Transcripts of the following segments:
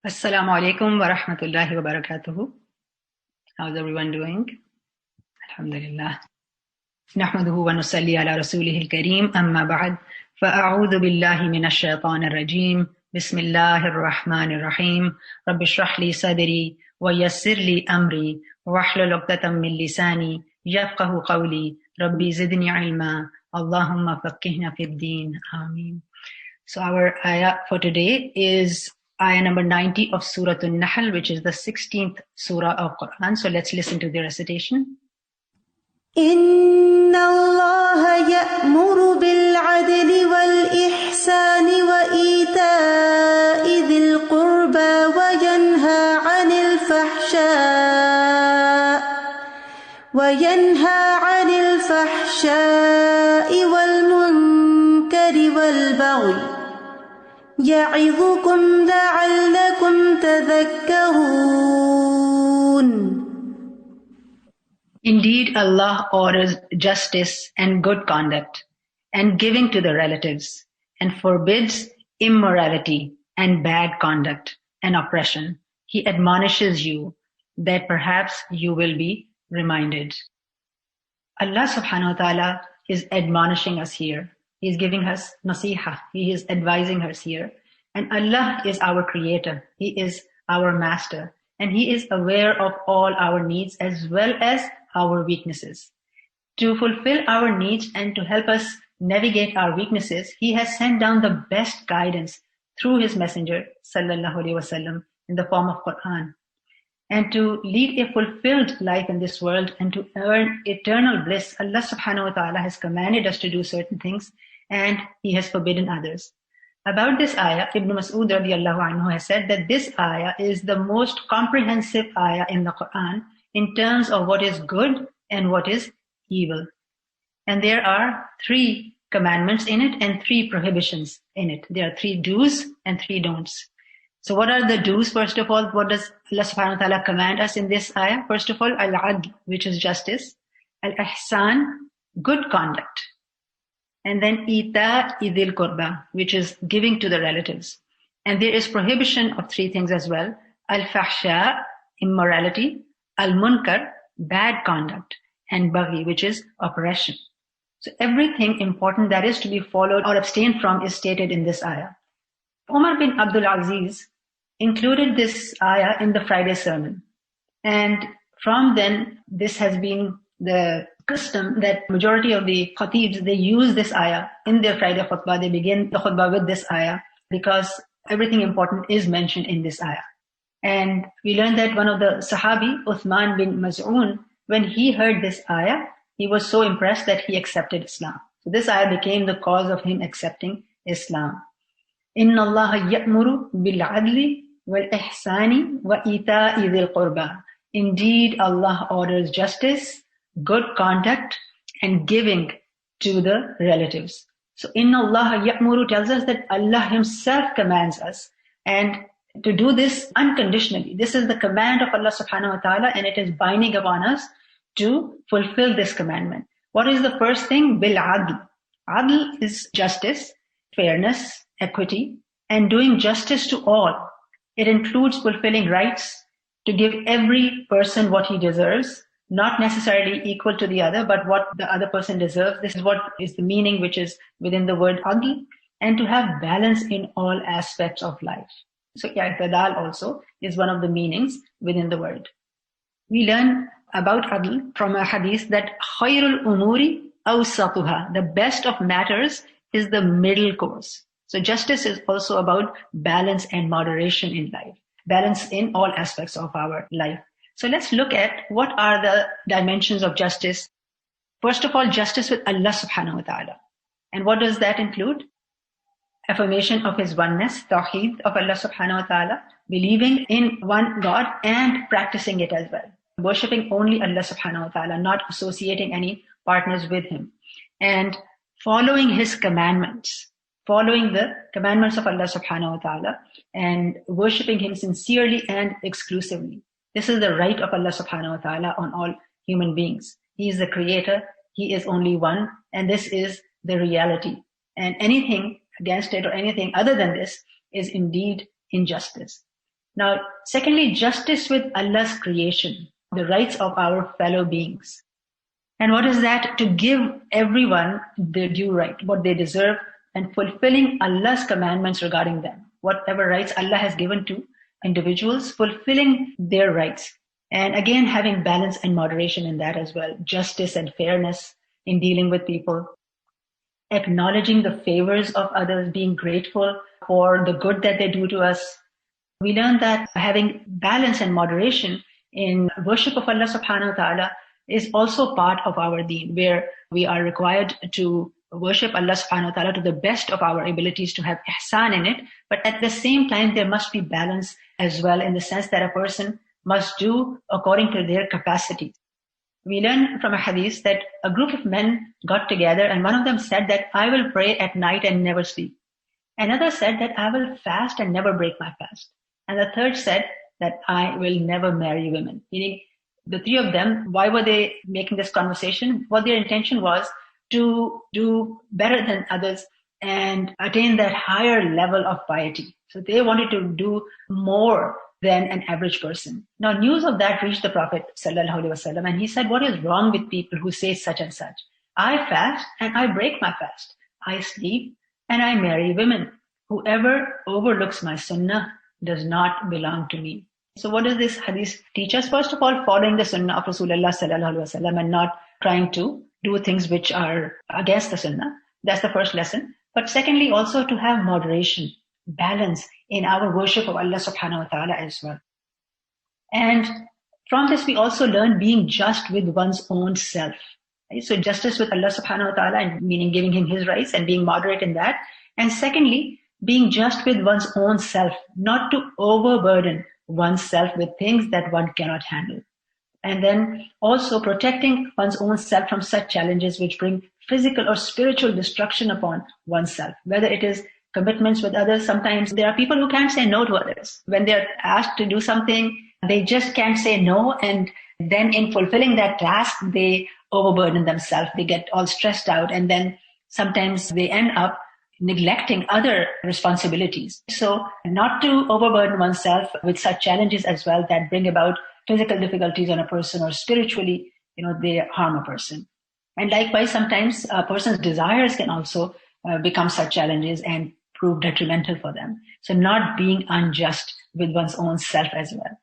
Assalamu alaikum wa rahmatullahi wa barakatuhu. How's everyone doing? Alhamdulillah. Nahmaduhu wa nusalli ala rasulihil kareem, amma ba'd. Fa'a'udhu billahi minash shaitanir rajeem. Bismillahir rahmanir rahim. Rabbi shrah li sadri wa yassir li amri wahlul 'uqdatam min lisani yafqahu qawli. Rabbi zidni ilma. Allahumma faqqihna fid din. Ameen. So our ayah for today is ayah number 90 of Surah An-Nahl, which is the 16th surah of Quran. So let's listen to the recitation. إن الله يأمر بالعدل والإحسان وإيتاء ذي القربى وينهى عن الفحشاء والمنكر والبغي يعظكم لعلكم تذكرون. Indeed, Allah orders justice and good conduct and giving to the relatives, and forbids immorality and bad conduct and oppression. He admonishes you that perhaps you will be reminded. Allah subhanahu wa ta'ala is admonishing us here. He is giving us nasiha. He is advising us here. And Allah is our creator. He is our master. And He is aware of all our needs as well as our weaknesses. To fulfill our needs and to help us navigate our weaknesses, He has sent down the best guidance through His messenger, sallallahu alaihi wasallam, in the form of Quran. And to lead a fulfilled life in this world and to earn eternal bliss, Allah subhanahu wa ta'ala has commanded us to do certain things and He has forbidden others. About this ayah, Ibn Mas'ud radiallahu anhu has said that this ayah is the most comprehensive ayah in the Quran in terms of what is good and what is evil. And there are 3 commandments in it and 3 prohibitions in it. There are 3 do's and 3 don'ts. So what are the do's? First of all, what does Allah subhanahu wa ta'ala command us in this ayah? First of all, al-adl, which is justice. Al-ihsan, good conduct. And then ita idil qurba, which is giving to the relatives. And there is prohibition of 3 things as well. Al-fahsha, immorality. Al-munkar, bad conduct. And baghi, which is oppression. So everything important that is to be followed or abstained from is stated in this ayah. Umar bin Abdul Aziz included this ayah in the Friday sermon. And from then, this has been the custom that majority of the khatibs, they use this ayah in their Friday khutbah. They begin the khutbah with this ayah because everything important is mentioned in this ayah. And we learned that one of the Sahabi, Uthman bin Maz'un, when he heard this ayah, he was so impressed that he accepted Islam. So this ayah became the cause of him accepting Islam. Inna Allah ya'muru bil adli wal ihsani wa ita'i dhil qurba. Indeed, Allah orders justice, good conduct, and giving to the relatives. So Inna Allah ya'muru tells us that Allah Himself commands us, and to do this unconditionally. This is the command of Allah subhanahu wa ta'ala, and it is binding upon us to fulfill this commandment. What is the first thing? Bil adl. Adl is justice, fairness, equity, and doing justice to all. It includes fulfilling rights, to give every person what he deserves, not necessarily equal to the other, but what the other person deserves. This is what is the meaning which is within the word adl, and to have balance in all aspects of life. So i'tidal also is one of the meanings within the word. We learn about adl from a hadith that khairul umuri awsatuha, the best of matters is the middle course. So justice is also about balance and moderation in life, balance in all aspects of our life. So let's look at what are the dimensions of justice. First of all, justice with Allah subhanahu wa ta'ala. And what does that include? Affirmation of His oneness, tawheed of Allah subhanahu wa ta'ala, believing in one God and practicing it as well. Worshipping only Allah subhanahu wa ta'ala, not associating any partners with Him. And following His commandments, following the commandments of Allah subhanahu wa ta'ala, and worshipping Him sincerely and exclusively. This is the right of Allah subhanahu wa ta'ala on all human beings. He is the creator, He is only one, and this is the reality. And anything against it or anything other than this is indeed injustice. Now, secondly, justice with Allah's creation, the rights of our fellow beings. And what is that? To give everyone their due right, what they deserve, and fulfilling Allah's commandments regarding them. Whatever rights Allah has given to individuals, fulfilling their rights. And again, having balance and moderation in that as well. Justice and fairness in dealing with people. Acknowledging the favors of others, being grateful for the good that they do to us. We learn that having balance and moderation in worship of Allah subhanahu wa ta'ala is also part of our deen, where we are required to worship Allah subhanahu wa ta'ala to the best of our abilities, to have ihsan in it. But at the same time, there must be balance as well, in the sense that a person must do according to their capacity. We learn from a hadith that a group of men got together, and one of them said that I will pray at night and never sleep. Another said that I will fast and never break my fast. And the third said that I will never marry women. Meaning, the three of them, why were they making this conversation? What their intention was to do better than others and attain that higher level of piety. So they wanted to do more than an average person. Now, news of that reached the Prophet ﷺ, and he said, what is wrong with people who say such and such? I fast and I break my fast. I sleep and I marry women. Whoever overlooks my sunnah does not belong to me. So what does this hadith teach us? First of all, following the sunnah of Rasulullah ﷺ and not trying to do things which are against the sunnah. That's the first lesson. But secondly, also to have moderation, balance in our worship of Allah subhanahu wa ta'ala as well. And from this, we also learn being just with one's own self. Right? So justice with Allah subhanahu wa ta'ala, meaning giving him his rights and being moderate in that. And secondly, being just with one's own self, not to overburden oneself with things that one cannot handle. And then also protecting one's own self from such challenges which bring physical or spiritual destruction upon oneself, whether it is commitments with others. Sometimes there are people who can't say no to others. When they're asked to do something, they just can't say no. And then in fulfilling that task, they overburden themselves. They get all stressed out. And then sometimes they end up neglecting other responsibilities. So not to overburden oneself with such challenges as well that bring about physical difficulties on a person, or spiritually, they harm a person. And likewise, sometimes a person's desires can also become such challenges and prove detrimental for them. So not being unjust with one's own self as well.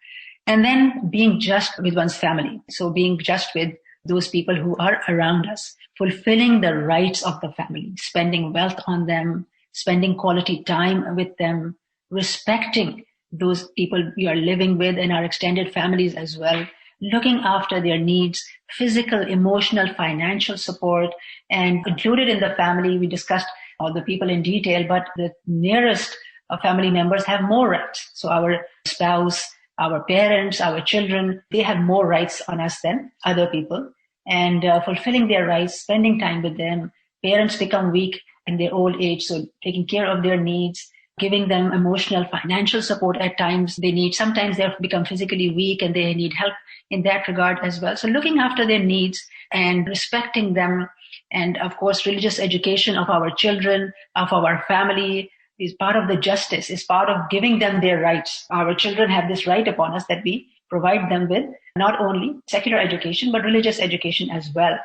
And then being just with one's family. So being just with those people who are around us, fulfilling the rights of the family, spending wealth on them, spending quality time with them, respecting those people we are living with and our extended families as well, looking after their needs, physical, emotional, financial support. And included in the family, we discussed all the people in detail, but the nearest family members have more rights. So our spouse, our parents, our children, they have more rights on us than other people. And fulfilling their rights, spending time with them. Parents become weak in their old age, so taking care of their needs, giving them emotional, financial support at times they need. Sometimes they become physically weak and they need help in that regard as well. So looking after their needs and respecting them. And of course, religious education of our children, of our family, is part of the justice, is part of giving them their rights. Our children have this right upon us that we provide them with not only secular education, but religious education as well.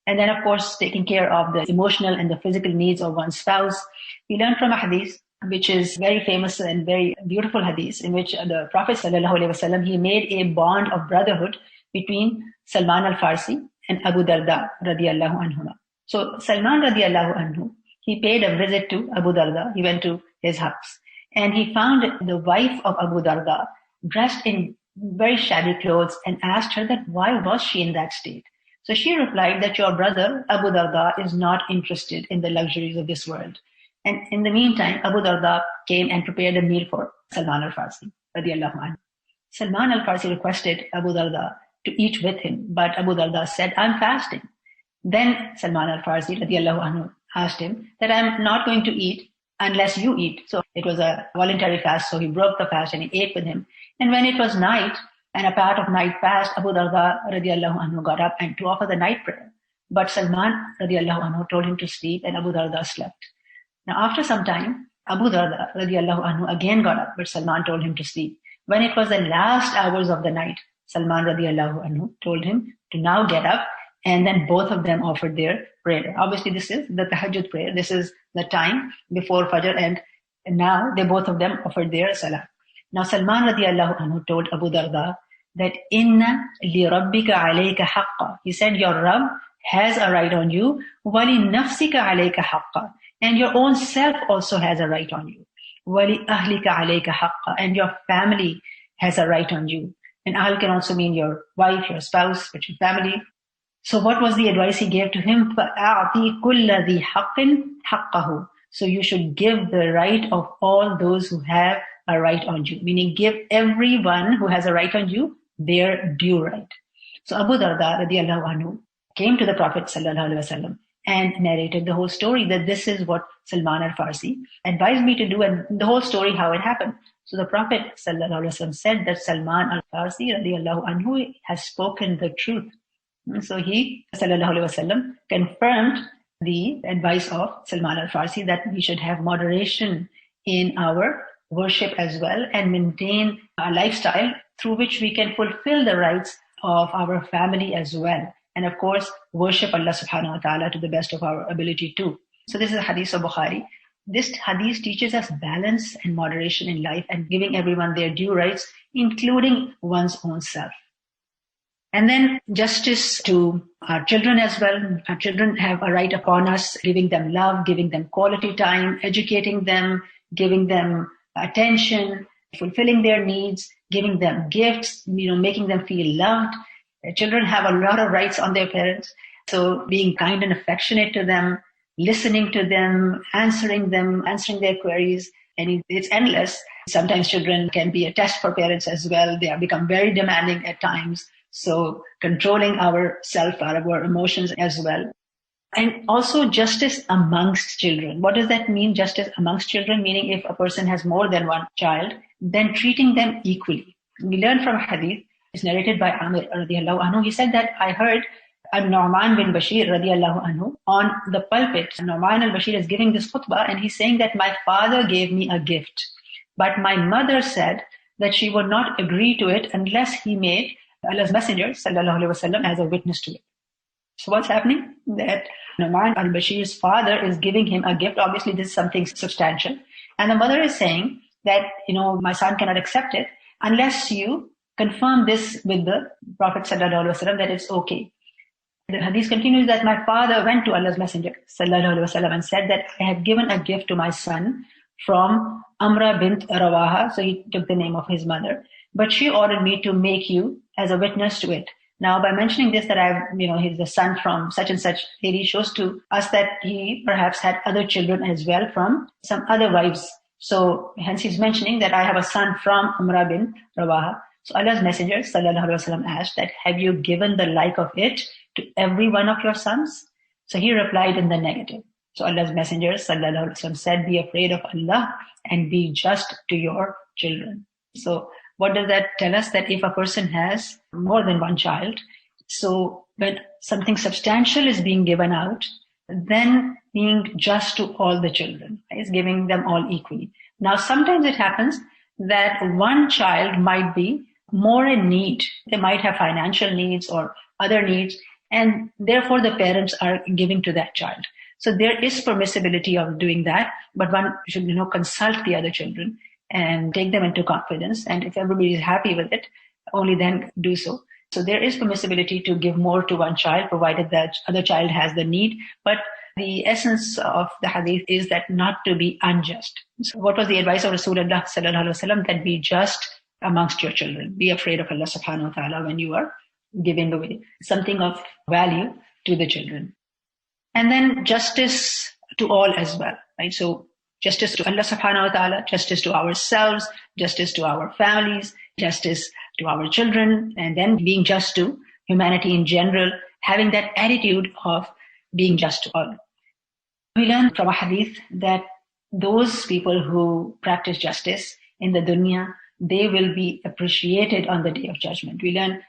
And then, of course, taking care of the emotional and the physical needs of one's spouse. We learn from a hadith, which is very famous and very beautiful hadith, in which the Prophet ﷺ, he made a bond of brotherhood between Salman al-Farsi and Abu Darda radiallahu anhu. So Salman radiallahu anhu, he paid a visit to Abu Darda. He went to his house and he found the wife of Abu Darda dressed in very shabby clothes and asked her that why was she in that state. So she replied that your brother Abu Darda is not interested in the luxuries of this world. And in the meantime, Abu Darda came and prepared a meal for Salman al-Farsi radiallahu anhu. Salman al-Farsi requested Abu Darda to eat with him, but Abu Darda said, I'm fasting. Then Salman al-Farsi radiallahu anhu asked him that I'm not going to eat unless you eat. So it was a voluntary fast, so he broke the fast and he ate with him. And when it was night and a part of night passed, Abu Darda radiallahu anhu got up and to offer the night prayer. But Salman radiallahu anhu told him to sleep and Abu Darda slept. Now after some time, Abu Darda radiallahu anhu again got up, but Salman told him to sleep. When it was the last hours of the night, Salman radiallahu anhu told him to now get up, and then both of them offered their prayer. Obviously, this is the tahajjud prayer. This is the time before Fajr, and now they both of them offered their salah. Now Salman radiallahu anhu told Abu Darda that inna li rabbika alayka haqqa. He said, your Rabb has a right on you. Wali nafsika alayka haqqa. And your own self also has a right on you. Wali ahlika alayka haqqa. And your family has a right on you. And ahl can also mean your wife, your spouse, but your family. So what was the advice he gave to him? فَأَعْطِي كُلَّ ذِي حَقٍّ حَقَّهُ. So you should give the right of all those who have a right on you. Meaning give everyone who has a right on you their due right. So Abu Darda radiallahu anhu came to the Prophet sallallahu alaihi wasallam and narrated the whole story, that this is what Salman al-Farsi advised me to do, and the whole story how it happened. So the Prophet sallallahu alaihi wasallam said that Salman al-Farsi radiallahu anhu has spoken the truth. So he, sallallahu alaihi wasallam, confirmed the advice of Salman al-Farsi that we should have moderation in our worship as well and maintain a lifestyle through which we can fulfill the rights of our family as well. And of course, worship Allah subhanahu wa ta'ala to the best of our ability too. So this is a hadith of Bukhari. This hadith teaches us balance and moderation in life and giving everyone their due rights, including one's own self. And then justice to our children as well. Our children have a right upon us, giving them love, giving them quality time, educating them, giving them attention, fulfilling their needs, giving them gifts, making them feel loved. Children have a lot of rights on their parents. So being kind and affectionate to them, listening to them, answering their queries, and it's endless. Sometimes children can be a test for parents as well. They have become very demanding at times. So controlling ourself, our emotions as well. And also justice amongst children. What does that mean, justice amongst children? Meaning if a person has more than one child, then treating them equally. We learn from a hadith, it's narrated by Amir radiallahu anhu. He said that I heard Nu'man bin Bashir radiallahu anhu on the pulpit. Nu'man al-Bashir is giving this khutbah and he's saying that my father gave me a gift, but my mother said that she would not agree to it unless he made Allah's Messenger sallallahu alaihi wasallam as a witness to it. So what's happening? That Nu'man al-Bashir's father is giving him a gift. Obviously, this is something substantial. And the mother is saying that, my son cannot accept it unless you confirm this with the Prophet sallallahu alaihi wasallam that it's okay. The hadith continues that my father went to Allah's Messenger sallallahu alaihi wasallam and said that I have given a gift to my son from Amra bint Rawaha. So he took the name of his mother. But she ordered me to make you as a witness to it. Now, by mentioning this, that he's the son from such and such lady, shows to us that he perhaps had other children as well from some other wives. So hence he's mentioning that I have a son from Amra bin Rawaha. So Allah's Messenger sallallahu alaihi wasallam asked that, have you given the like of it to every one of your sons? So he replied in the negative. So Allah's Messenger sallallahu alaihi wasallam said, be afraid of Allah and be just to your children. So what does that tell us? That if a person has more than one child, so when something substantial is being given out, then being just to all the children, is giving them all equally. Now, sometimes it happens that one child might be more in need. They might have financial needs or other needs, and therefore the parents are giving to that child. So there is permissibility of doing that, but one should, consult the other children and take them into confidence. And if everybody is happy with it, only then do so. So there is permissibility to give more to one child, provided that other child has the need. But the essence of the hadith is that not to be unjust. So what was the advice of Rasulullah sallallahu alaihi wasallam? That be just amongst your children. Be afraid of Allah subhanahu wa ta'ala when you are giving away something of value to the children. And then justice to all as well, right? So justice to Allah subhanahu wa ta'ala, justice to ourselves, justice to our families, justice to our children, and then being just to humanity in general, having that attitude of being just to all. We learn from a hadith that those people who practice justice in the dunya, they will be appreciated on the day of judgment. We learn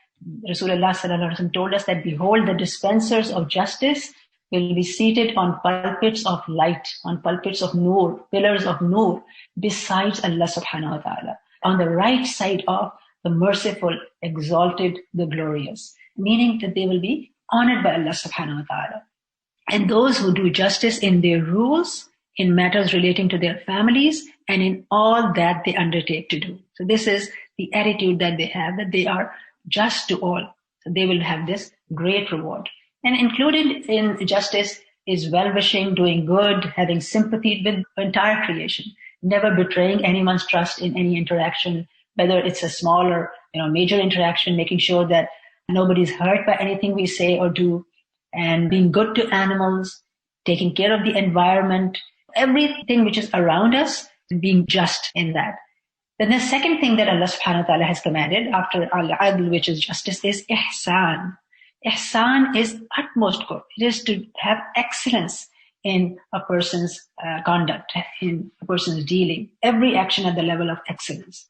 Rasulullah sallallahu alaihi wasallam told us that, behold, the dispensers of justice will be seated on pulpits of light, on pulpits of nur, pillars of nur, besides Allah subhanahu wa ta'ala. on the right side of the merciful, exalted, the glorious, meaning that they will be honored by Allah subhanahu wa ta'ala. And those who do justice in their rules, in matters relating to their families, and in all that they undertake to do. So this is the attitude that they have, that they are just to all. So they will have this great reward. And included in justice is well-wishing, doing good, having sympathy with the entire creation, never betraying anyone's trust in any interaction, whether it's a small or major interaction, making sure that nobody's hurt by anything we say or do, and being good to animals, taking care of the environment, everything which is around us, being just in that. Then the second thing that Allah subhanahu wa ta'ala has commanded after al-adl, which is justice, is ihsan. Ihsan is utmost good. It is to have excellence in a person's conduct, in a person's dealing, every action at the level of excellence.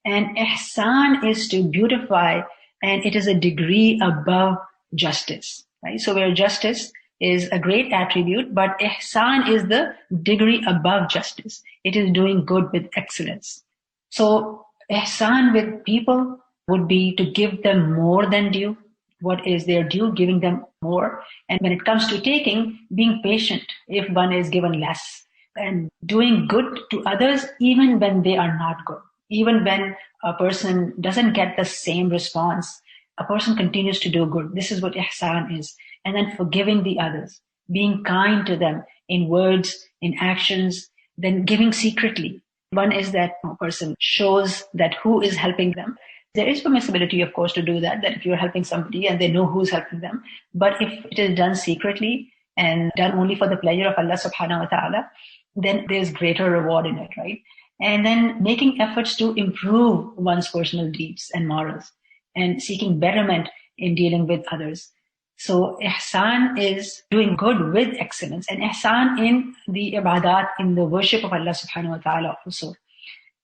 And ihsan is to beautify, and it is a degree above justice. Right? So where justice is a great attribute, but ihsan is the degree above justice. It is doing good with excellence. So ihsan with people would be to give them more than due. What is their due, giving them more. And when it comes to taking, being patient if one is given less. And doing good to others even when they are not good. Even when a person doesn't get the same response, a person continues to do good. This is what ihsan is. And then forgiving the others, being kind to them in words, in actions, then giving secretly. One is that a person shows that who is helping them. There is permissibility, of course, to do that if you're helping somebody and they know who's helping them. But if it is done secretly and done only for the pleasure of Allah subhanahu wa ta'ala, then there's greater reward in it, right? And then making efforts to improve one's personal deeds and morals and seeking betterment in dealing with others. So ihsan is doing good with excellence, and ihsan in the ibadat, in the worship of Allah subhanahu wa ta'ala also.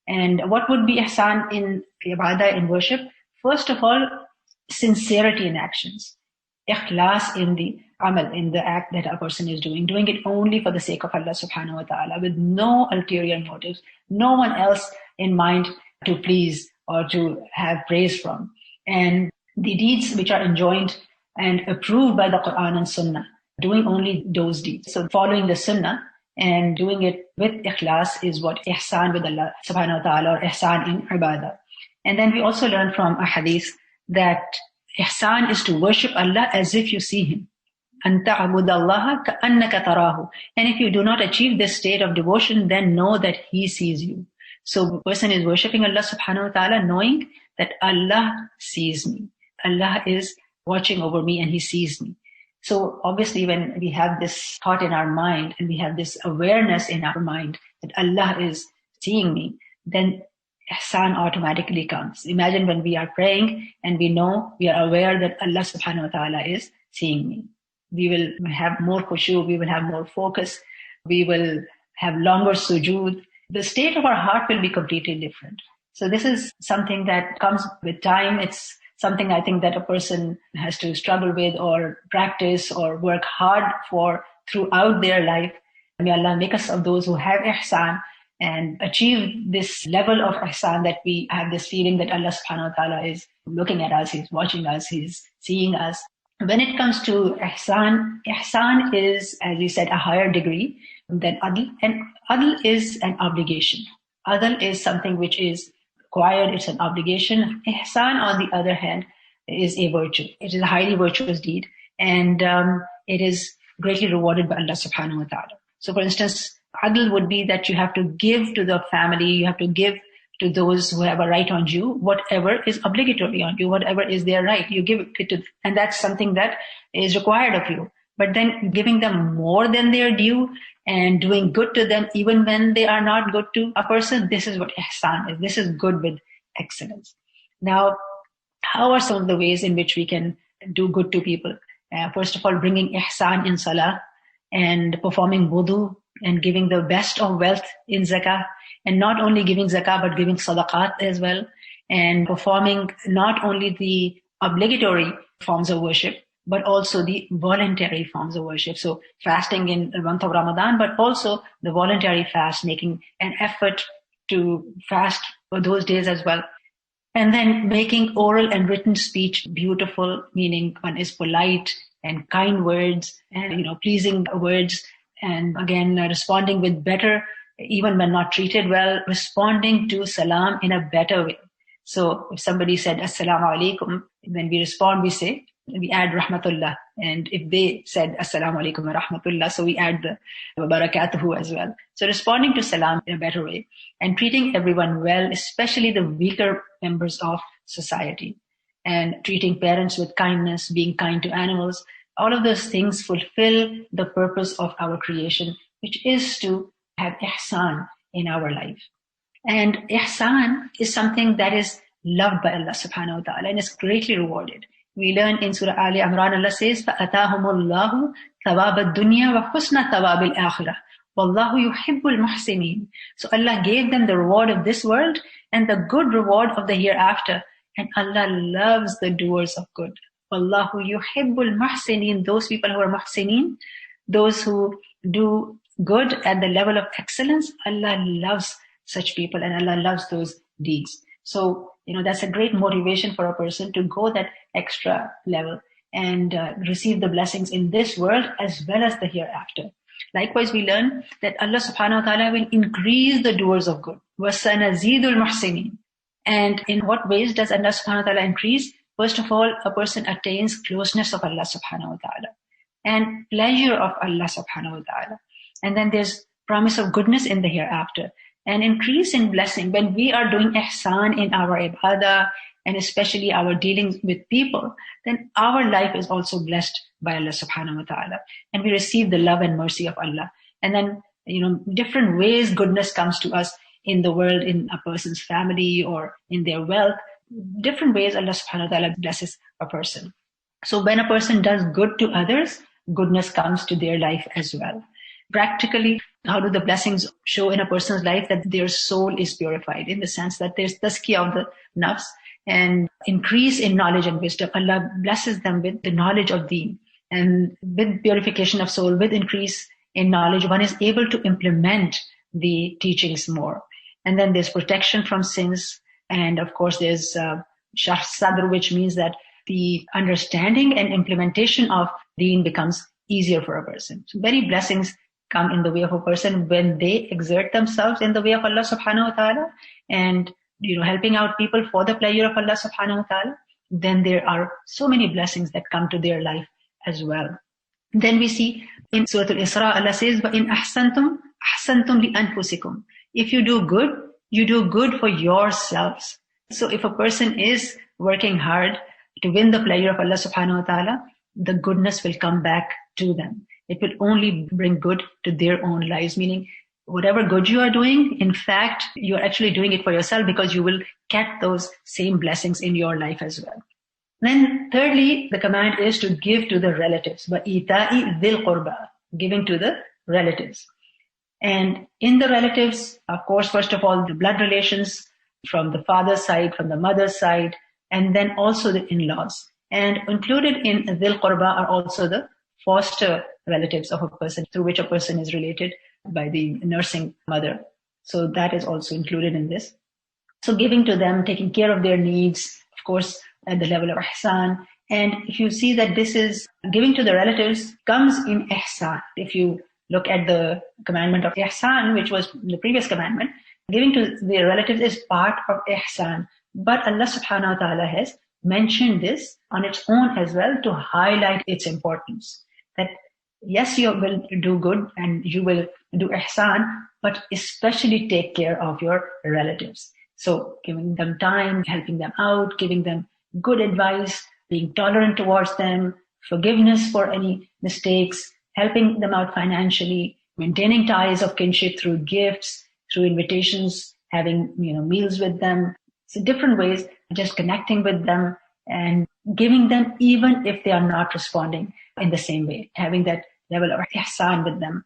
And what would be ihsan in ibadah, in worship? First of all, sincerity in actions. Ikhlas in the amal, in the act that a person is doing it only for the sake of Allah subhanahu wa ta'ala, with no ulterior motives, no one else in mind to please or to have praise from. And the deeds which are enjoined and approved by the Quran and Sunnah, doing only those deeds. So following the Sunnah and doing it with ikhlas is what ihsan with Allah subhanahu wa ta'ala, or ihsan in ibadah. And then we also learn from a hadith that ihsan is to worship Allah as if you see Him. أَن تَعْبُدَ اللَّهَ كَأَنَّكَ تَرَاهُ. And if you do not achieve this state of devotion, then know that He sees you. So the person is worshipping Allah subhanahu wa ta'ala knowing that Allah sees me. Allah is watching over me and He sees me. So obviously when we have this thought in our mind and we have this awareness in our mind that Allah is seeing me, then ihsan automatically comes. Imagine when we are praying and we know, we are aware that Allah subhanahu wa ta'ala is seeing me. We will have more khushu, we will have more focus, we will have longer sujood. The state of our heart will be completely different. So this is something that comes with time. It's something I think that a person has to struggle with or practice or work hard for throughout their life. May Allah make us of those who have ihsan and achieve this level of ihsan, that we have this feeling that Allah subhanahu wa ta'ala is looking at us, He's watching us, He's seeing us. When it comes to ihsan, ihsan is, as we said, a higher degree than adl, and adl is an obligation. Adl is something which is required, it's an obligation. Ihsan, on the other hand, is a virtue. It is a highly virtuous deed, and it is greatly rewarded by Allah subhanahu wa ta'ala. So for instance, adl would be that you have to give to the family, you have to give to those who have a right on you, whatever is obligatory on you, whatever is their right, you give it to them. And that's something that is required of you. But then giving them more than their due and doing good to them even when they are not good to a person, this is what ihsan is. This is good with excellence. Now, how are some of the ways in which we can do good to people? First of all, bringing ihsan in salah and performing wudu and giving the best of wealth in zakah, and not only giving zakah but giving sadaqat as well, and performing not only the obligatory forms of worship but also the voluntary forms of worship. So fasting in the month of Ramadan, but also the voluntary fast, making an effort to fast for those days as well. And then making oral and written speech beautiful, meaning one is polite and kind words and, pleasing words. And again, responding with better, even when not treated well, responding to salam in a better way. So if somebody said assalamu alaikum, when we respond, we add rahmatullah. And if they said assalamu alaikum wa rahmatullah, so we add the barakatuhu as well. So responding to salam in a better way and treating everyone well, especially the weaker members of society, and treating parents with kindness, being kind to animals. All of those things fulfill the purpose of our creation, which is to have ihsan in our life. And ihsan is something that is loved by Allah subhanahu wa ta'ala and is greatly rewarded. We learn in Surah Ali Imran, Allah says, فَأَتَاهُمُ اللَّهُ ثَوَابَ الدُّنْيَا وَحُسْنَ ثَوَابِ الْآخِرَةِ وَاللَّهُ يُحِبُّ الْمُحْسِنِينَ. So Allah gave them the reward of this world and the good reward of the hereafter. And Allah loves the doers of good. وَاللَّهُ يُحِبُّ الْمُحْسِنِينَ. Those people who are muhsineen, those who do good at the level of excellence, Allah loves such people and Allah loves those deeds. So, that's a great motivation for a person to go that extra level and receive the blessings in this world as well as the hereafter. Likewise, we learn that Allah subhanahu wa ta'ala will increase the doers of good. وَسَنَزِيدُ الْمُحْسِنِينَ. And in what ways does Allah subhanahu wa ta'ala increase? First of all, a person attains closeness of Allah subhanahu wa ta'ala and pleasure of Allah subhanahu wa ta'ala. And then there's promise of goodness in the hereafter. And increase in blessing when we are doing ihsan in our ibadah and especially our dealings with people, then our life is also blessed by Allah subhanahu wa ta'ala. And we receive the love and mercy of Allah. And then, different ways goodness comes to us in the world, in a person's family or in their wealth. Different ways Allah subhanahu wa ta'ala blesses a person. So when a person does good to others, goodness comes to their life as well. Practically, how do the blessings show in a person's life? That their soul is purified in the sense that there's tazkiyah of the nafs and increase in knowledge and wisdom. Allah blesses them with the knowledge of deen, and with purification of soul, with increase in knowledge, one is able to implement the teachings more. And then there's protection from sins. And of course, there's sharh sadr, which means that the understanding and implementation of deen becomes easier for a person. So many blessings come in the way of a person when they exert themselves in the way of Allah subhanahu wa ta'ala and, helping out people for the pleasure of Allah subhanahu wa ta'ala. Then there are so many blessings that come to their life as well. Then we see in Surah Al-Isra, Allah says, وَإِنْ أَحْسَنْتُمْ أَحْسَنْتُمْ لِأَنفُسِكُمْ. If you do good, you do good for yourselves. So if a person is working hard to win the pleasure of Allah subhanahu wa ta'ala, the goodness will come back to them. It will only bring good to their own lives, meaning whatever good you are doing, in fact, you are actually doing it for yourself because you will get those same blessings in your life as well. Then thirdly, the command is to give to the relatives. وَإِيتَاءِ ذِي الْقُرْبَى. Giving to the relatives. And in the relatives, of course, first of all, the blood relations from the father's side, from the mother's side, and then also the in-laws. And included in Dhil Qurba are also the foster relatives of a person through which a person is related by the nursing mother. So that is also included in this. So giving to them, taking care of their needs, of course, at the level of ihsan. And if you see that this is giving to the relatives comes in ihsan. If you look at the commandment of ihsan, which was the previous commandment, giving to the relatives is part of ihsan. But Allah subhanahu wa ta'ala has mentioned this on its own as well to highlight its importance. That yes, you will do good and you will do ihsan, but especially take care of your relatives. So giving them time, helping them out, giving them good advice, being tolerant towards them, forgiveness for any mistakes, helping them out financially, maintaining ties of kinship through gifts, through invitations, having meals with them. So different ways, just connecting with them and giving them even if they are not responding in the same way, having that level of ihsan with them.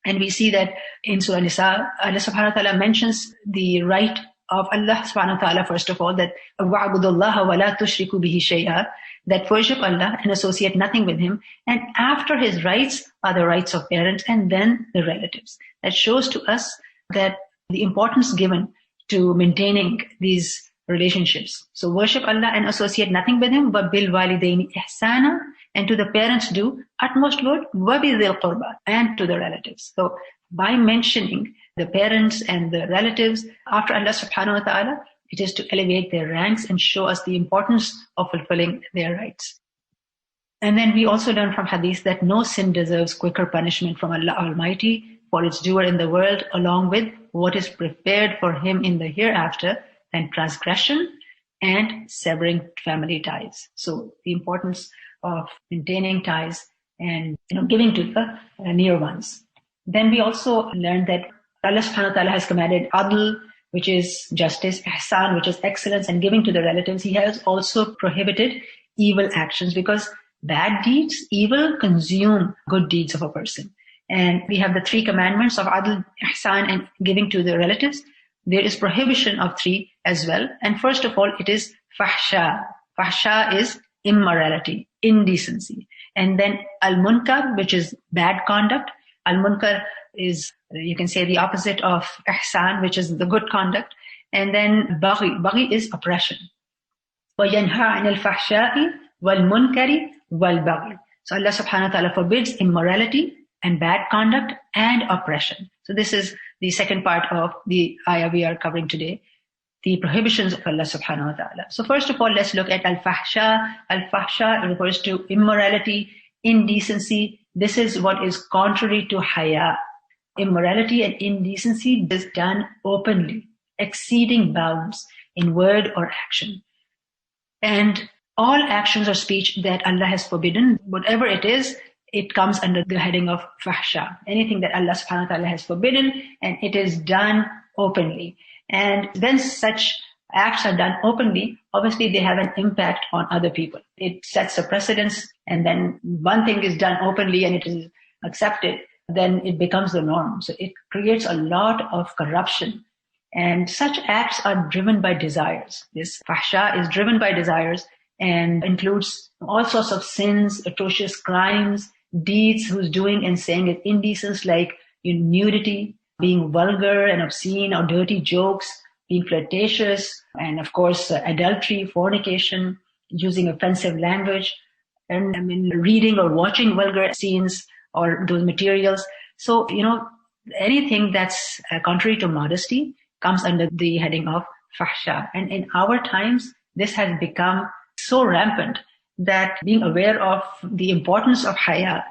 And we see that in Surah Nisa, Allah subhanahu wa ta'ala mentions the right of Allah subhanahu wa ta'ala, first of all, that وَعْبُدُ اللَّهَ وَلَا تُشْرِكُوا بِهِ شَيْئًا, that worship Allah and associate nothing with Him. And after His rights are the rights of parents and then the relatives. That shows to us that the importance given to maintaining these relationships. So worship Allah and associate nothing with Him. But bil walidaini ihsana, and to the parents do utmost good. Wa bidhil qurba, and to the relatives. So by mentioning the parents and the relatives after Allah subhanahu wa ta'ala, it is to elevate their ranks and show us the importance of fulfilling their rights. And then we also learn from hadith that no sin deserves quicker punishment from Allah Almighty for its doer in the world, along with what is prepared for him in the hereafter, than transgression and severing family ties. So the importance of maintaining ties and giving to the near ones. Then we also learned that Allah subhanahu wa ta'ala has commanded adl, which is justice, ihsan, which is excellence, and giving to the relatives. He has also prohibited evil actions, because bad deeds, evil, consume good deeds of a person. And we have the 3 commandments of adl, ihsan, and giving to the relatives. There is prohibition of 3 as well. And first of all, it is fahsha. Fahsha is immorality, indecency. And then al-munkar, which is bad conduct. Al-munkar is, you can say, the opposite of ihsan, which is the good conduct. And then baghi. Baghi is oppression. وَيَنْهَى عَنِ الْفَحْشَاءِ وَالْمُنْكَرِ وَالْبَغْيِ. So Allah subhanahu wa ta'ala forbids immorality and bad conduct and oppression. So this is the second part of the ayah we are covering today, the prohibitions of Allah subhanahu wa ta'ala. So first of all, let's look at al-fahsha. Al-fahsha refers to immorality, indecency. This is what is contrary to haya. Immorality and indecency is done openly, exceeding bounds in word or action. And all actions or speech that Allah has forbidden, whatever it is, it comes under the heading of fahsha. Anything that Allah subhanahu wa ta'ala has forbidden, and it is done openly. And when such acts are done openly, obviously they have an impact on other people. It sets a precedence, and then one thing is done openly and it is accepted, then it becomes the norm. So it creates a lot of corruption. And such acts are driven by desires. This fahsha is driven by desires and includes all sorts of sins, atrocious crimes, deeds whose doing and saying is indecent, like nudity, being vulgar and obscene or dirty jokes, being flirtatious, and of course adultery, fornication, using offensive language, and reading or watching vulgar scenes or those materials. So, anything that's contrary to modesty comes under the heading of fahsha. And in our times, this has become so rampant that being aware of the importance of haya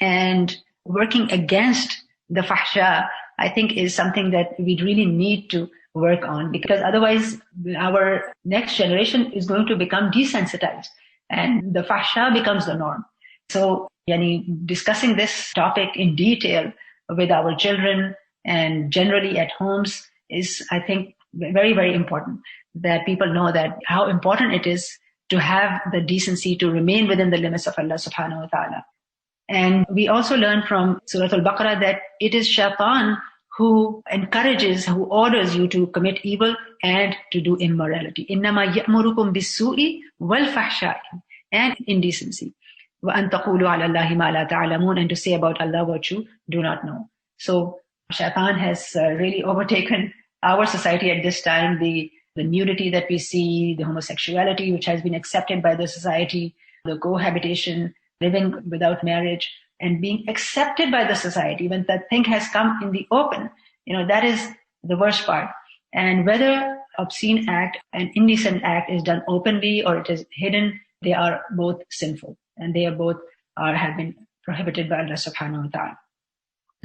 and working against the fahsha, I think, is something that we really need to work on, because otherwise our next generation is going to become desensitized and the fahsha becomes the norm. So, discussing this topic in detail with our children and generally at homes is, I think, very, very important, that people know that how important it is to have the decency to remain within the limits of Allah subhanahu wa ta'ala. And we also learn from Surah Al-Baqarah that it is shaitan who encourages, who orders you to commit evil and to do immorality. إِنَّمَا يَأْمُرُكُمْ بِالسُّوءِ وَالْفَحْشَاءِ, and indecency. وَأَن تَقُولُوا عَلَى اللَّهِ مَا لَا تَعْلَمُونَ, and to say about Allah what you do not know. So shaitan has really overtaken our society at this time. The nudity that we see, the homosexuality which has been accepted by the society, the cohabitation, living without marriage, and being accepted by the society when that thing has come in the open, that is the worst part. And whether obscene act and indecent act is done openly or it is hidden, they are both sinful, and they are both have been prohibited by Allah subhanahu wa ta'ala.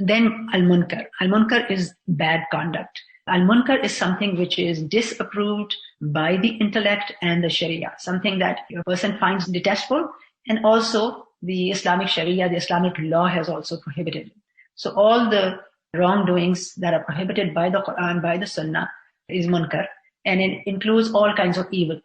Then al-munkar. Al-munkar is bad conduct. Al-munkar is something which is disapproved by the intellect and the sharia, something that a person finds detestable, and also the Islamic sharia, the Islamic law has also prohibited it. So all the wrongdoings that are prohibited by the Quran, by the Sunnah, is munkar, and it includes all kinds of evil.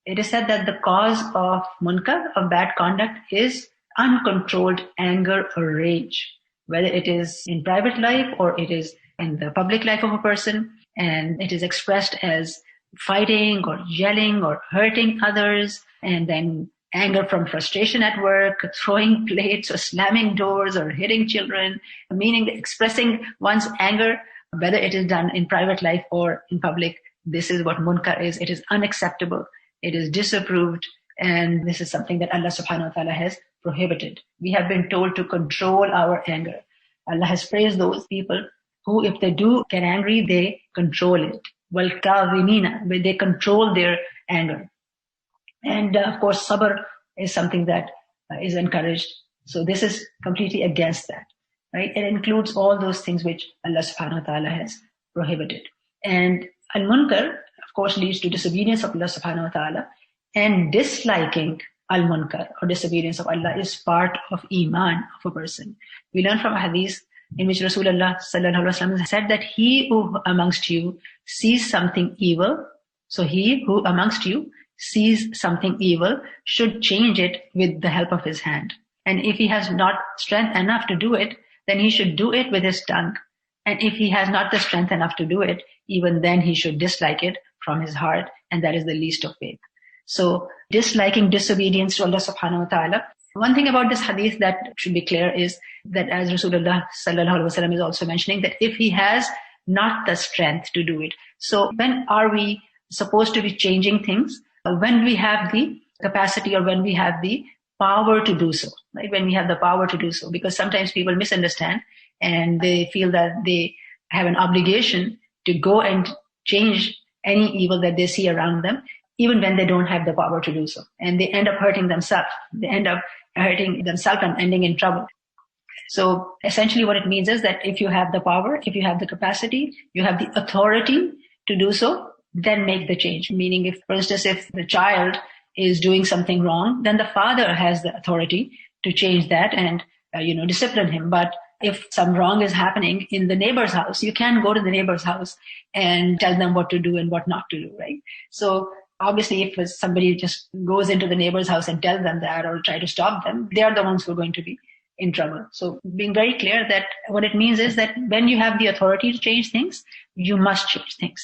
It is said that the cause of munkar, of bad conduct, is uncontrolled anger or rage, whether it is in private life or it is in the public life of a person, and it is expressed as fighting or yelling or hurting others, and then anger from frustration at work, throwing plates or slamming doors or hitting children, meaning expressing one's anger whether it is done in private life or in public. This is what munkar is. It is unacceptable. It is disapproved. And this is something that Allah subhanahu wa ta'ala has prohibited. We have been told to control our anger. Allah has praised those people who, if they do get angry, they control it. وَالْكَاظِمِينَ, they control their anger. And of course, sabr is something that is encouraged. So this is completely against that, right? It includes all those things which Allah subhanahu wa ta'ala has prohibited. And al-munkar, of course, leads to disobedience of Allah subhanahu wa ta'ala. And disliking al-munkar or disobedience of Allah is part of iman of a person. We learn from a hadith in which Rasulullah sallallahu alaihi wasallam said that he who amongst you sees something evil, so he who amongst you sees something evil should change it with the help of his hand. And if he has not strength enough to do it, then he should do it with his tongue. And if he has not the strength enough to do it, even then he should dislike it from his heart, and that is the least of faith. So disliking disobedience to Allah subhanahu wa ta'ala. One thing about this hadith that should be clear is that, as Rasulullah sallallahu alaihi wasallam is also mentioning, that if he has not the strength to do it. So when are we supposed to be changing things? When we have the capacity or when we have the power to do so, right? When we have the power to do so, because sometimes people misunderstand and they feel that they have an obligation to go and change any evil that they see around them, even when they don't have the power to do so. And they end up hurting themselves. They end up hurting themselves and ending in trouble. So essentially what it means is that if you have the power, if you have the capacity, you have the authority to do so, then make the change. Meaning, if, for instance, if the child is doing something wrong, then the father has the authority to change that and, discipline him. But if some wrong is happening in the neighbor's house, you can go to the neighbor's house and tell them what to do and what not to do, right? So obviously, if somebody just goes into the neighbor's house and tells them that or try to stop them, they are the ones who are going to be in trouble. So being very clear that what it means is that when you have the authority to change things, you must change things.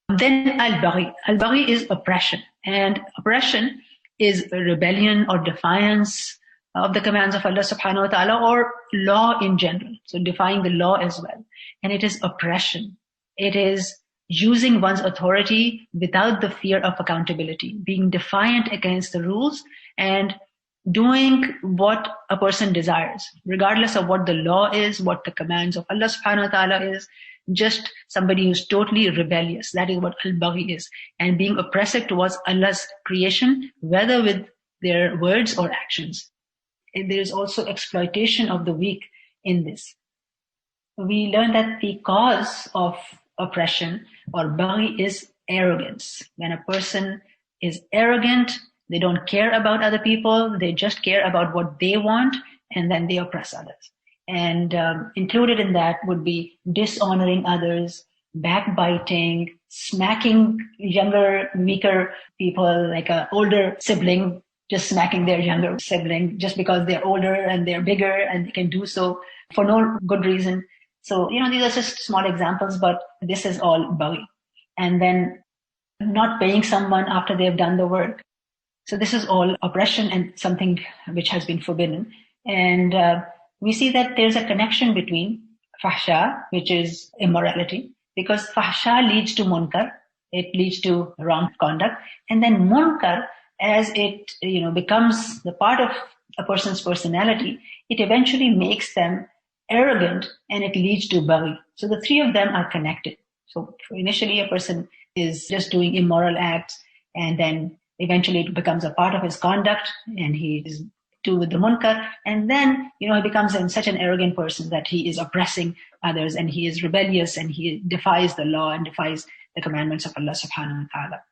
Then al-baghi. Al-baghi is oppression. And oppression is rebellion or defiance of the commands of Allah subhanahu wa ta'ala or law in general. So defying the law as well. And it is oppression. It is using one's authority without the fear of accountability, being defiant against the rules and doing what a person desires, regardless of what the law is, what the commands of Allah subhanahu wa ta'ala is, just somebody who's totally rebellious. That is what al-baghi is. And being oppressive towards Allah's creation, whether with their words or actions. And there is also exploitation of the weak in this. We learn that the cause of oppression or baghi is arrogance. When a person is arrogant, they don't care about other people, they just care about what they want, and then they oppress others. And included in that would be dishonoring others, backbiting, smacking younger, weaker people, like an older sibling, just smacking their younger sibling just because they're older and they're bigger and they can do so for no good reason. So, these are just small examples, but this is all baghi. And then not paying someone after they've done the work. So this is all oppression and something which has been forbidden. And we see that there's a connection between fahsha, which is immorality, because fahsha leads to munkar, it leads to wrong conduct. And then munkar, as it becomes the part of a person's personality, it eventually makes them arrogant and it leads to baghi. So the three of them are connected. So initially a person is just doing immoral acts, and then eventually it becomes a part of his conduct and he is do with the munkar, and then he becomes such an arrogant person that he is oppressing others and he is rebellious and he defies the law and defies the commandments of Allah subhanahu wa ta'ala.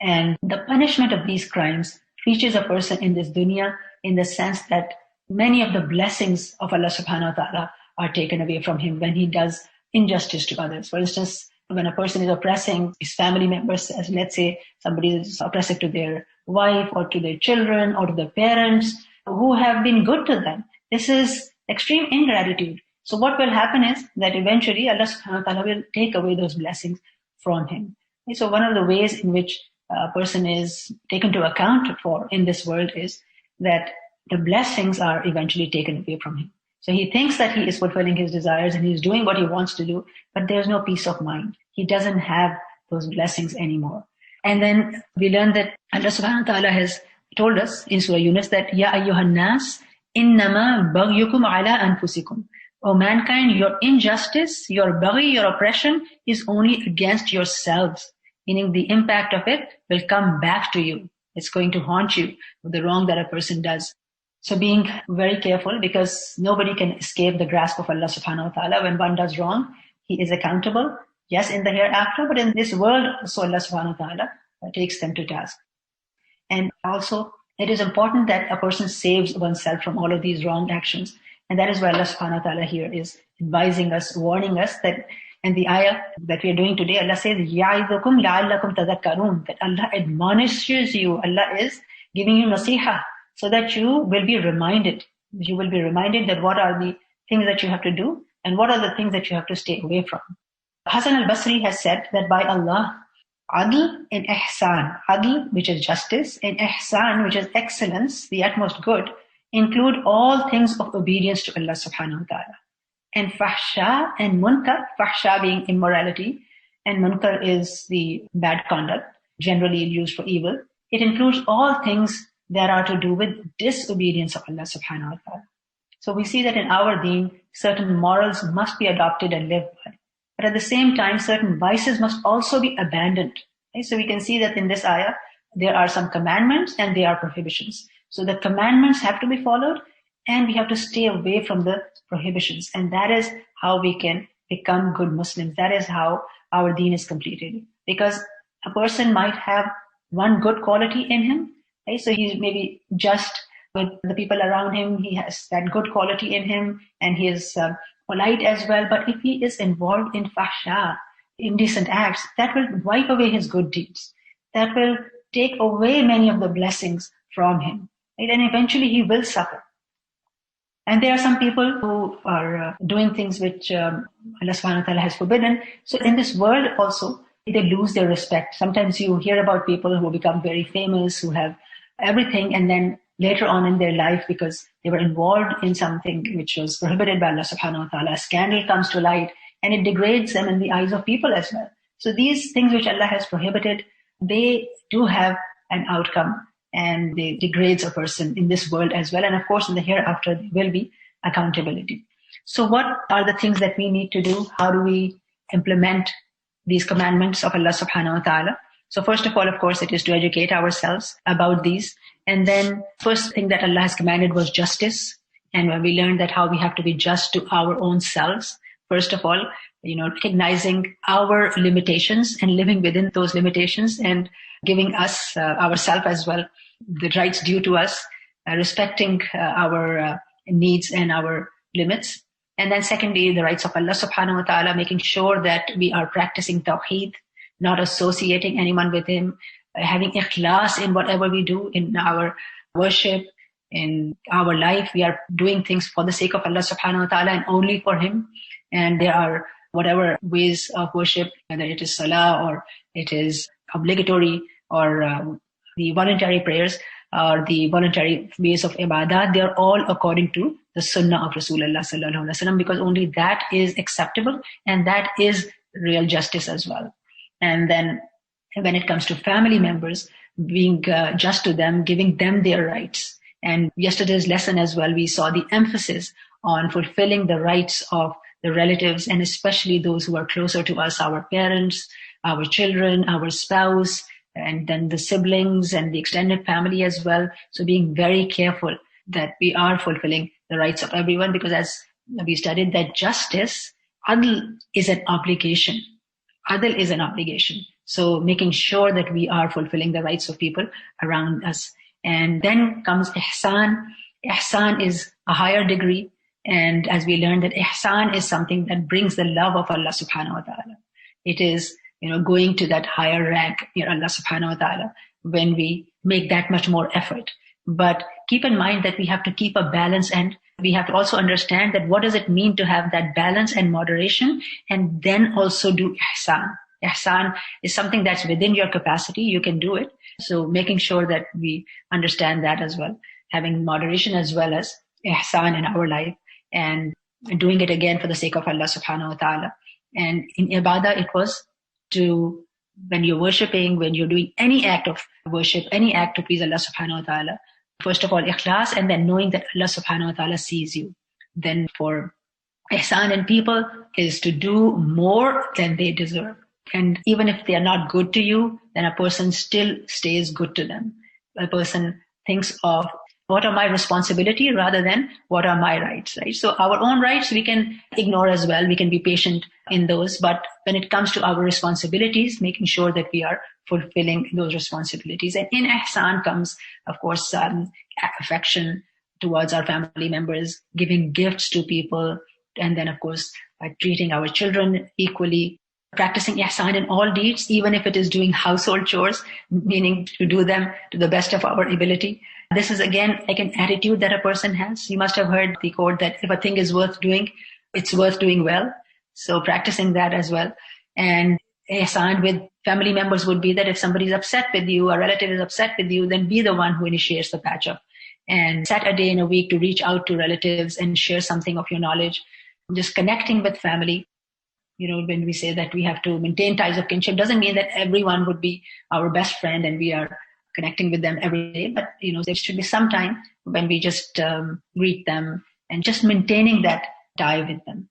And the punishment of these crimes reaches a person in this dunya in the sense that many of the blessings of Allah subhanahu wa ta'ala are taken away from him when he does injustice to others. For instance, when a person is oppressing his family members, as let's say somebody is oppressive to their wife or to their children or to their parents who have been good to them, this is extreme ingratitude. So what will happen is that eventually Allah subhanahu wa ta'ala will take away those blessings from him. And so one of the ways in which a person is taken to account for in this world is that the blessings are eventually taken away from him. So he thinks that he is fulfilling his desires and he's doing what he wants to do, but there's no peace of mind. He doesn't have those blessings anymore. And then we learn that Allah subhanahu wa ta'ala has told us in Surah Yunus that, Ya ayyuhan nas, innama baghyukum ala anfusikum. O mankind, your injustice, your baghy, your oppression is only against yourselves. Meaning the impact of it will come back to you. It's going to haunt you with the wrong that a person does. So being very careful, because nobody can escape the grasp of Allah subhanahu wa ta'ala. When one does wrong, he is accountable. Yes, in the hereafter, but in this world, so Allah subhanahu wa ta'ala takes them to task. And also, it is important that a person saves oneself from all of these wrong actions. And that is why Allah subhanahu wa ta'ala here is advising us, warning us that, and the ayah that we are doing today, Allah says, يَعِذُكُمْ لَعَلَّكُمْ تَذَكَّرُونَ, that Allah admonishes you, Allah is giving you nasiha, so that you will be reminded. You will be reminded that what are the things that you have to do, and what are the things that you have to stay away from. Hasan al-Basri has said that by Allah, adl and ihsan, adl, which is justice, and ihsan, which is excellence, the utmost good, include all things of obedience to Allah subhanahu wa ta'ala. And fahsha and munkar, fahsha being immorality, and munkar is the bad conduct, generally used for evil. It includes all things that are to do with disobedience of Allah subhanahu wa ta'ala. So we see that in our deen, certain morals must be adopted and lived by. But at the same time, certain vices must also be abandoned. Okay? So we can see that in this ayah, there are some commandments and there are prohibitions. So the commandments have to be followed and we have to stay away from the prohibitions. And that is how we can become good Muslims. That is how our deen is completed. Because a person might have one good quality in him. Okay? So he's maybe just with the people around him. He has that good quality in him and he is polite as well, but if he is involved in fahsha, indecent acts, that will wipe away his good deeds. That will take away many of the blessings from him. Right? And eventually he will suffer. And there are some people who are doing things which Allah subhanahu wa ta'ala has forbidden. So in this world also, they lose their respect. Sometimes you hear about people who become very famous, who have everything, and then later on in their life, because they were involved in something which was prohibited by Allah subhanahu wa ta'ala, a scandal comes to light and it degrades them in the eyes of people as well. So these things which Allah has prohibited, they do have an outcome and they degrades a person in this world as well. And of course, in the hereafter, there will be accountability. So what are the things that we need to do? How do we implement these commandments of Allah subhanahu wa ta'ala? So first of all, of course, it is to educate ourselves about these. And then first thing that Allah has commanded was justice. And when we learned that how we have to be just to our own selves, first of all, recognizing our limitations and living within those limitations and giving us, ourselves as well, the rights due to us, respecting our needs and our limits. And then secondly, the rights of Allah subhanahu wa ta'ala, making sure that we are practicing tawheed, not associating anyone with him, having ikhlas in whatever we do in our worship, in our life. We are doing things for the sake of Allah subhanahu wa ta'ala and only for him. And there are whatever ways of worship, whether it is salah or it is obligatory or the voluntary prayers or the voluntary ways of ibadah, they are all according to the sunnah of Rasulullah sallallahu alaihi wasallam, because only that is acceptable and that is real justice as well. And then when it comes to family members, being just to them, giving them their rights. And yesterday's lesson as well, we saw the emphasis on fulfilling the rights of the relatives, and especially those who are closer to us, our parents, our children, our spouse, and then the siblings and the extended family as well. So being very careful that we are fulfilling the rights of everyone, because as we studied that justice, adl is an obligation. Adl is an obligation. So making sure that we are fulfilling the rights of people around us. And then comes ihsan. Ihsan is a higher degree. And as we learned that ihsan is something that brings the love of Allah subhanahu wa ta'ala. It is, going to that higher rank near Allah subhanahu wa ta'ala when we make that much more effort. But keep in mind that we have to keep a balance, and we have to also understand that what does it mean to have that balance and moderation, and then also do ihsan. Ihsan is something that's within your capacity. You can do it. So making sure that we understand that as well, having moderation as well as ihsan in our life. and doing it again for the sake of Allah subhanahu wa ta'ala. And in ibadah, it was to, when you're worshipping, when you're doing any act of worship, any act to please Allah subhanahu wa ta'ala, first of all, ikhlas, and then knowing that Allah subhanahu wa ta'ala sees you. Then for ihsan in people is to do more than they deserve. And even if they are not good to you, then a person still stays good to them. A person thinks of what are my responsibility rather than what are my rights, right? So our own rights we can ignore as well. We can be patient in those. But when it comes to our responsibilities, making sure that we are fulfilling those responsibilities. And in ihsan comes, of course, affection towards our family members, giving gifts to people, and then, of course, treating our children equally, practicing ihsan in all deeds, even if it is doing household chores, meaning to do them to the best of our ability. This is, again, like an attitude that a person has. You must have heard the quote that if a thing is worth doing, it's worth doing well. So practicing that as well. And ihsan with family members would be that if somebody is upset with you, a relative is upset with you, then be the one who initiates the patch up. And set a day in a week to reach out to relatives and share something of your knowledge. Just connecting with family. You know, when we say that we have to maintain ties of kinship, doesn't mean that everyone would be our best friend and we are connecting with them every day. But, you know, there should be some time when we just greet them and just maintaining that tie with them.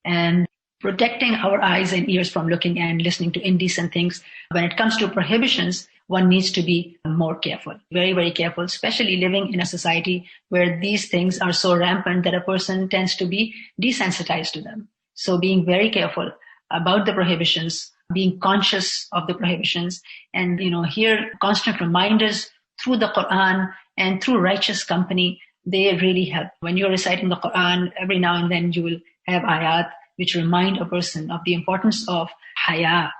And protecting our eyes and ears from looking and listening to indecent things. When it comes to prohibitions, one needs to be more careful, very, very careful, especially living in a society where these things are so rampant that a person tends to be desensitized to them. So being very careful about the prohibitions, being conscious of the prohibitions, and, you know, here constant reminders through the Quran and through righteous company, they really help. When you're reciting the Quran, every now and then you will have ayat which remind a person of the importance of haya.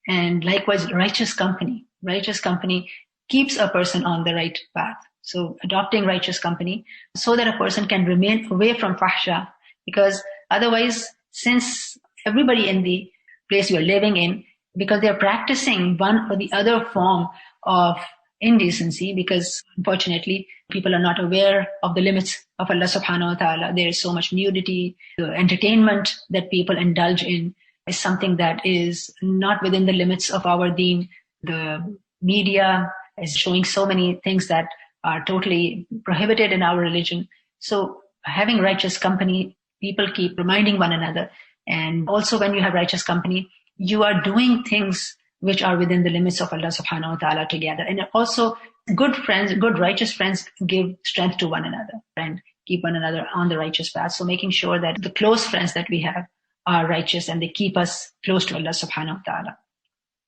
And likewise, righteous company. Righteous company keeps a person on the right path. So adopting righteous company so that a person can remain away from fahsha. Because otherwise, since everybody in the place you're living in, because they're practicing one or the other form of indecency, because unfortunately people are not aware of the limits of Allah subhanahu wa ta'ala. There is so much nudity. The entertainment that people indulge in is something that is not within the limits of our deen. The media is showing so many things that are totally prohibited in our religion. So having righteous company, people keep reminding one another. And also when you have righteous company, you are doing things which are within the limits of Allah subhanahu wa ta'ala together. And also good friends, good righteous friends give strength to one another and keep one another on the righteous path. So making sure that the close friends that we have are righteous and they keep us close to Allah subhanahu wa ta'ala.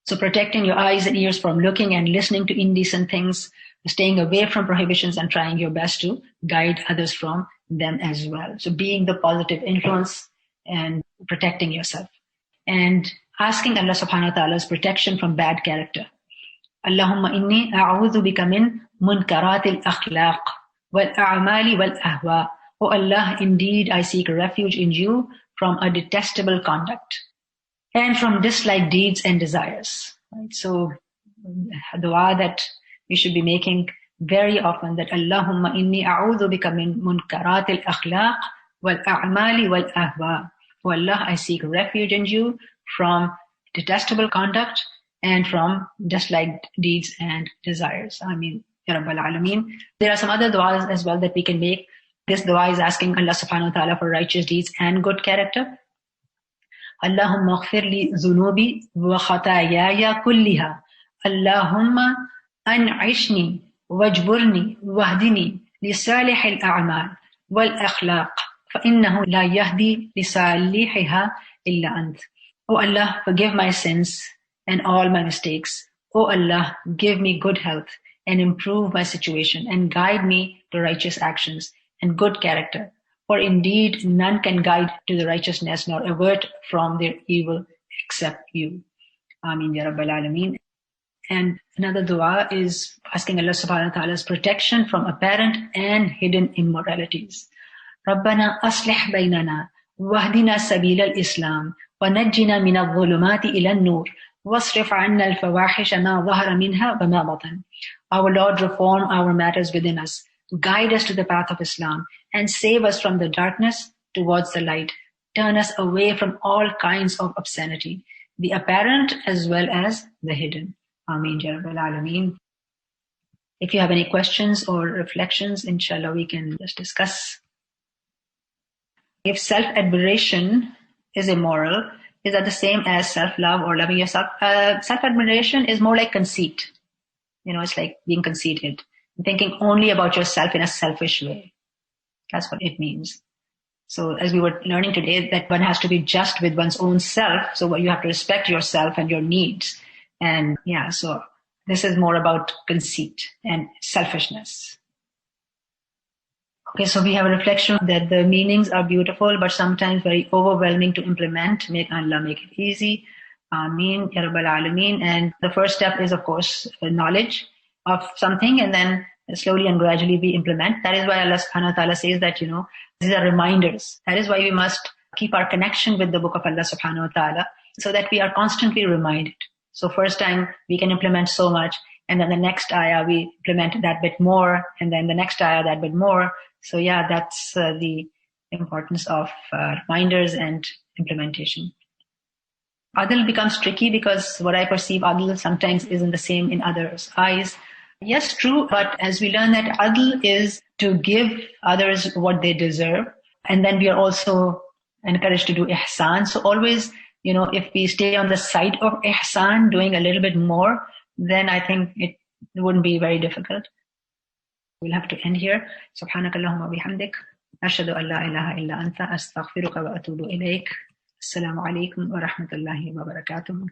So protecting your eyes and ears from looking and listening to indecent things, staying away from prohibitions and trying your best to guide others from them as well. So being the positive influence and protecting yourself. And asking Allah subhanahu wa ta'ala's protection from bad character. Allahumma inni a'udhu bika min munkaratil akhlaq wal a'mali wal ahwa. Oh Allah, indeed I seek refuge in you from a detestable conduct and from disliked deeds and desires. Right? So a dua that we should be making very often, that Allahumma inni a'udhu bika min munkaratil akhlaq wal a'mali wal ahwa. Oh Allah, I seek refuge in you from detestable conduct and from disliked deeds and desires. Ameen. Ya Rabbal Alameen. There are some other du'as as well that we can make. This du'a is asking Allah subhanahu wa ta'ala for righteous deeds and good character. Allahumma aghfir li dhunubi wa khatayaya kulliha. Allahumma an'ishni wajburni wahdini li salihil a'mal wal akhlaq fa innahu la yahdi li salihiha illa ant. Oh Allah, forgive my sins and all my mistakes. Oh Allah, give me good health and improve my situation and guide me to righteous actions and good character. For indeed, none can guide to the righteousness nor avert from their evil except you. Ameen Ya Rabbal Alameen. And another dua is asking Allah subhanahu wa ta'ala's protection from apparent and hidden immoralities. Rabbana aslih baynana wahdina sabil al-Islam ونجنا من الظلمات إلى النور واصرف عنا الفواحش ما ظهر منها وما بطن. Our Lord, reform our matters within us, guide us to the path of Islam, and save us from the darkness towards the light. Turn us away from all kinds of obscenity, the apparent as well as the hidden. Ameen Ya Rabbal Alameen. If you have any questions or reflections, inshallah, we can just discuss. If self-admiration is immoral, is that the same as self-love or loving yourself? Self-admiration is more like conceit. It's like being conceited, thinking only about yourself in a selfish way. That's what it means. So as we were learning today, that one has to be just with one's own self. So you have to respect yourself and your needs. And so this is more about conceit and selfishness. Okay, so we have a reflection that the meanings are beautiful, but sometimes very overwhelming to implement. May Allah make it easy. Ameen Ya Rabbal Alameen. And the first step is, of course, knowledge of something, and then slowly and gradually we implement. That is why Allah subhanahu wa ta'ala says that, these are reminders. That is why we must keep our connection with the book of Allah subhanahu wa ta'ala, so that we are constantly reminded. So first time we can implement so much, and then the next ayah we implement that bit more, and then the next ayah that bit more. So that's the importance of reminders and implementation. Adl becomes tricky because what I perceive adl sometimes isn't the same in others' eyes. Yes, true, but as we learn that adl is to give others what they deserve, and then we are also encouraged to do ihsan. So always, if we stay on the side of ihsan, doing a little bit more, then I think it wouldn't be very difficult. We'll have to end here. Subhanakallahumma bihamdik. Ashhadu an la ilaha illa anta astaghfiruka wa atubu ilayk. Assalamu alaikum wa rahmatullahi wa barakatuh.